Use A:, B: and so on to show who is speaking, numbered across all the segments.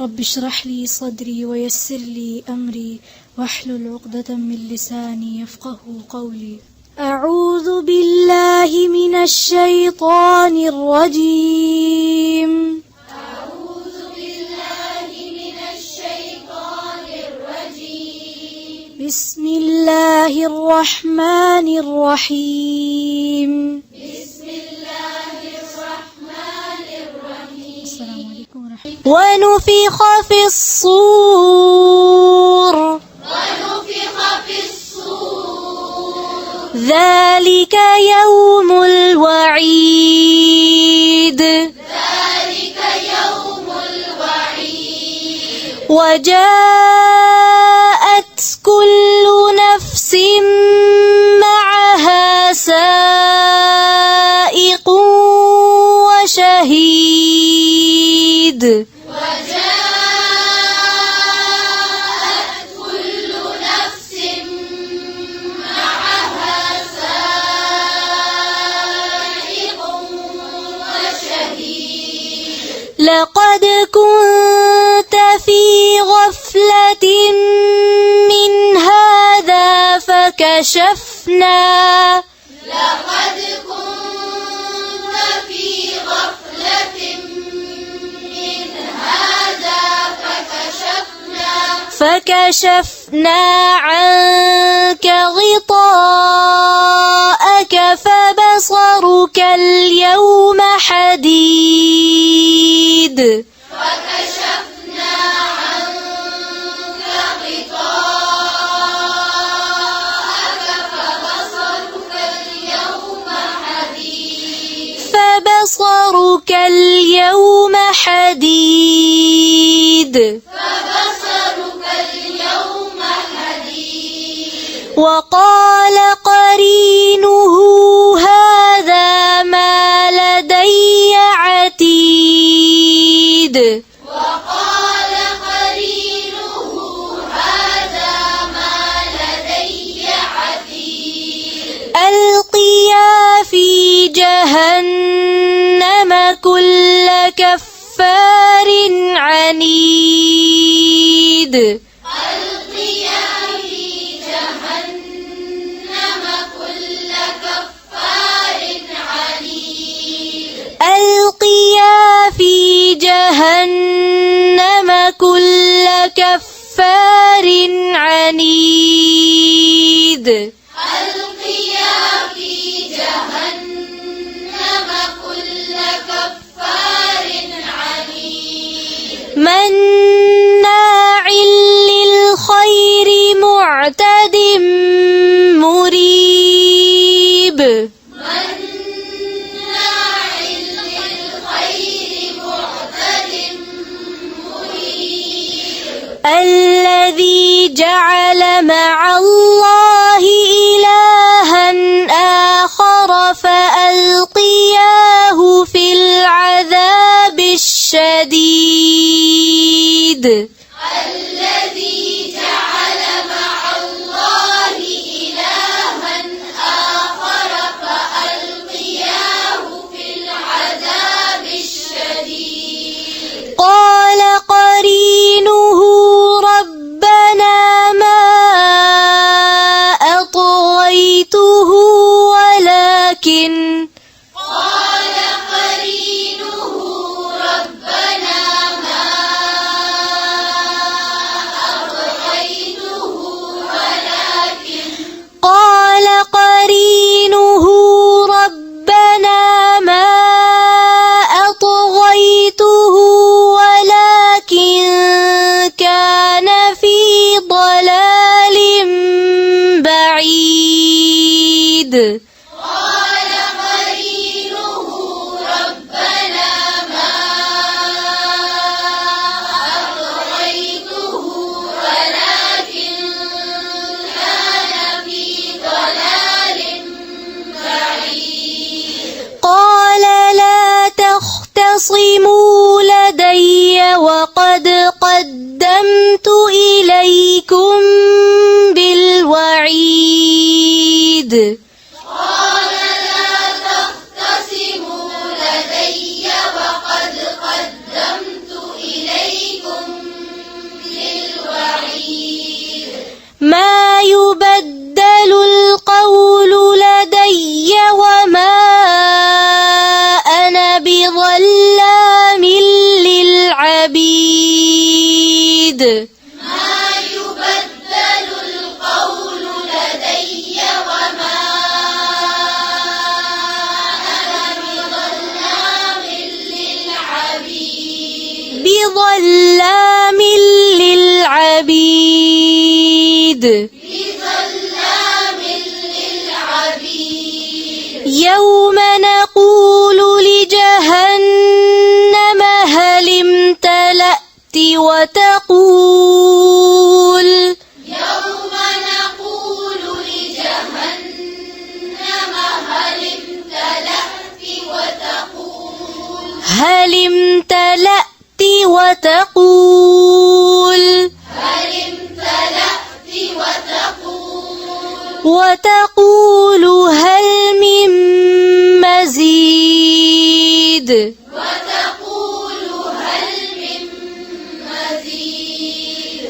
A: رب اشرح لي صدري ويسر لي أمري واحلل عقدة من لساني يفقه قولي. أعوذ بالله من الشيطان الرجيم.
B: أعوذ بالله من الشيطان الرجيم.
A: بسم الله الرحمن الرحيم.
B: بسم الله الرحمن الرحيم.
A: السلام عليكم ورحمة الله.
B: ونفخ في الصور. ذلك يوم الوعيد. وجاءت كل نفس معها سائق وشهيد. لقد كنت في غفلة من هذا فكشفنا عنك غطاءك فبصرك اليوم حديد. فبصرك اليوم حديد. وقال قرينه هذا ما لدي عتيد. ألقيا في جهنم كل كفار عنيد. ألقيا في جهنم كل كفار عنيد. مناع للخير معتد مريب. الذي جعل مع الله إلها آخر فألقياه في العذاب الشديد. قال قرينه ربنا ما أطغيته ولكن كان في ضلال بعيد. قال لا تختصموا لدي وقد قدمت إليكم بالوعيد. لدي وقد قدمت إليكم بظلام للعبيد يوم نقول لجهنم هل امتلأت وتقول هل امتلأت وتقول هل من مزيد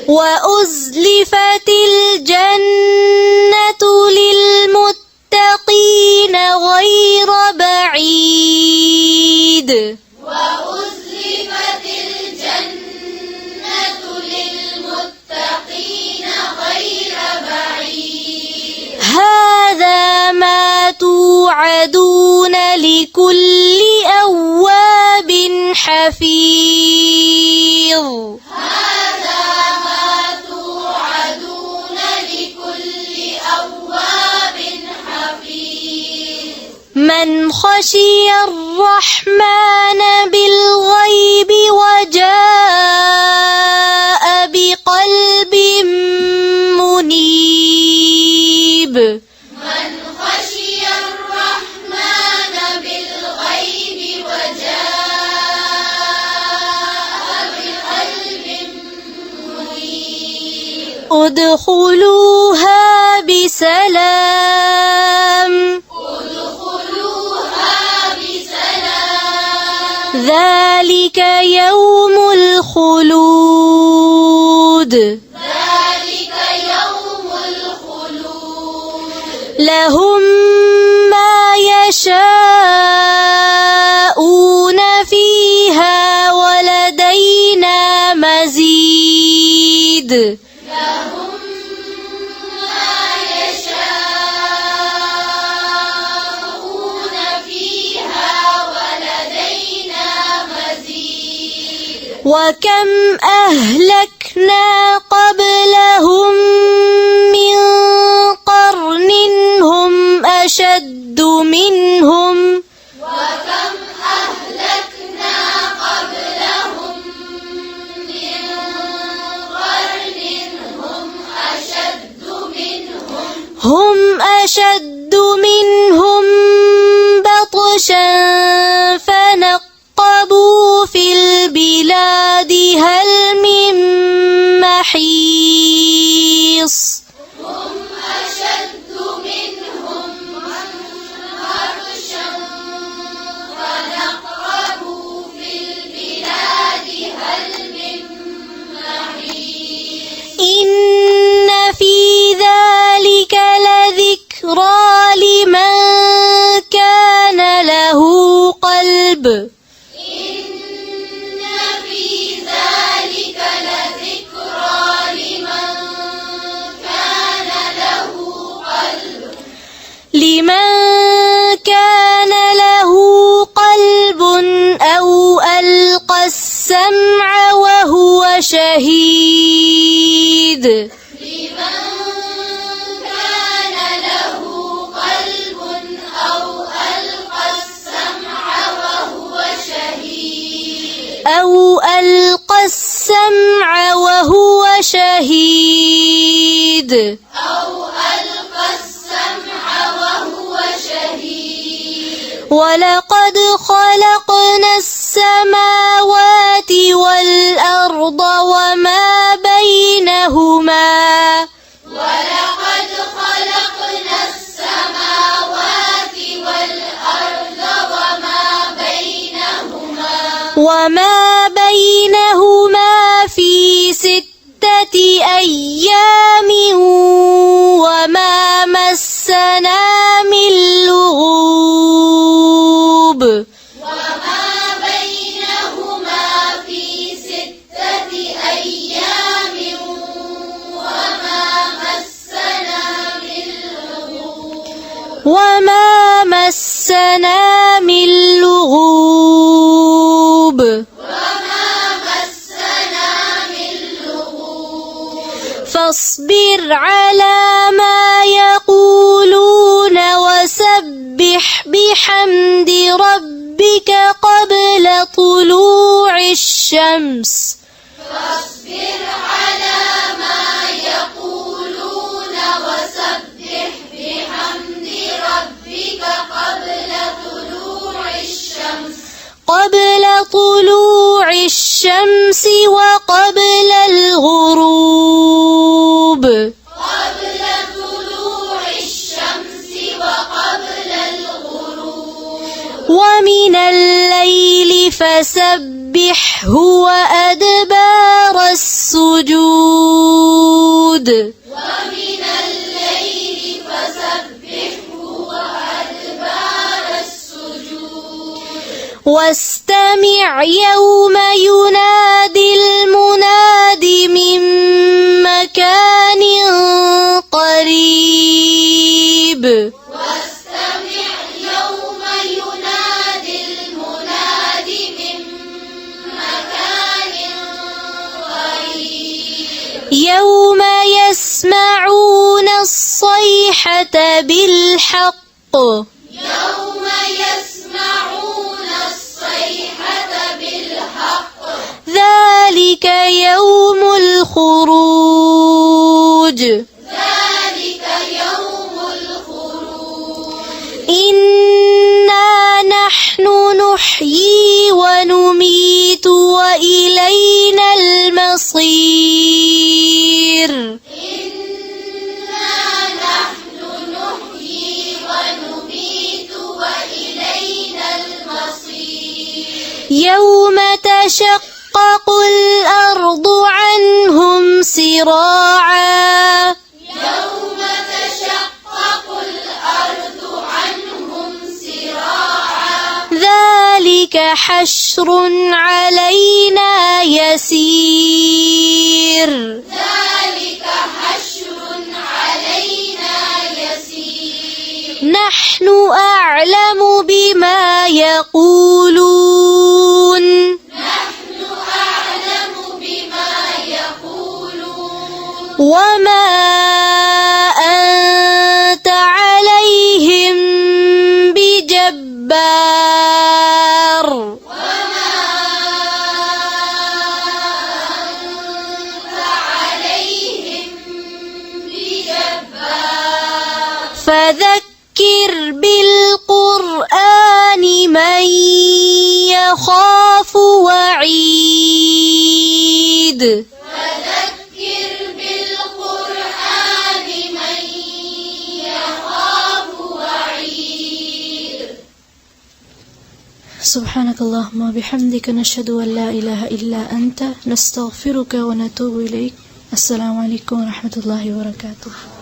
B: وأزلفت الجنة للمتقين غير بعيد هذا ما توعدون لكل أواب حفيظ من خشي الرحمن بالغيب وجاء بقلب منيب ادخلوها بسلام ذلك يوم الخلود لهم ما يشاءون فيها ولدينا مزيد وكم أهلكنا قبلهم من قرن هم أشد منهم بطشا فنقبوا في البلاد هل من محيص إن في ذلك لذكرى لمن كان له قلب أو ألقى السمع وهو شهيد أو ألقى السمع وهو شهيد ولقد خلقنا السماوات والأرض وما بينهما في 6 أيام وما مسنا من لغوب وما مسنا من لغوب بحمد ربك قبل طلوع الشمس
C: فاصبر على ما يقولون وسبح بحمد ربك
B: قبل طلوع الشمس وقبل الغروب ومن الليل فسبحه وأدبار السجود واستمع يوم ينادي المناد من مكان قريب يوم يسمعون الصيحة بالحق ذلك يوم الخروج إنا نحن نحيي ونميت وإلينا المصير يوم تشقق الأرض عنهم سراعا ذلك حشر علينا يسير نحن أعلم بما يقولون وما أنت عليهم بجبار فذكر بالقرآن من يخاف وعيد
A: سبحانك اللهم وبحمدك نشهد أن لا إله إلا أنت نستغفرك ونتوب إليك. السلام عليكم ورحمة الله وبركاته.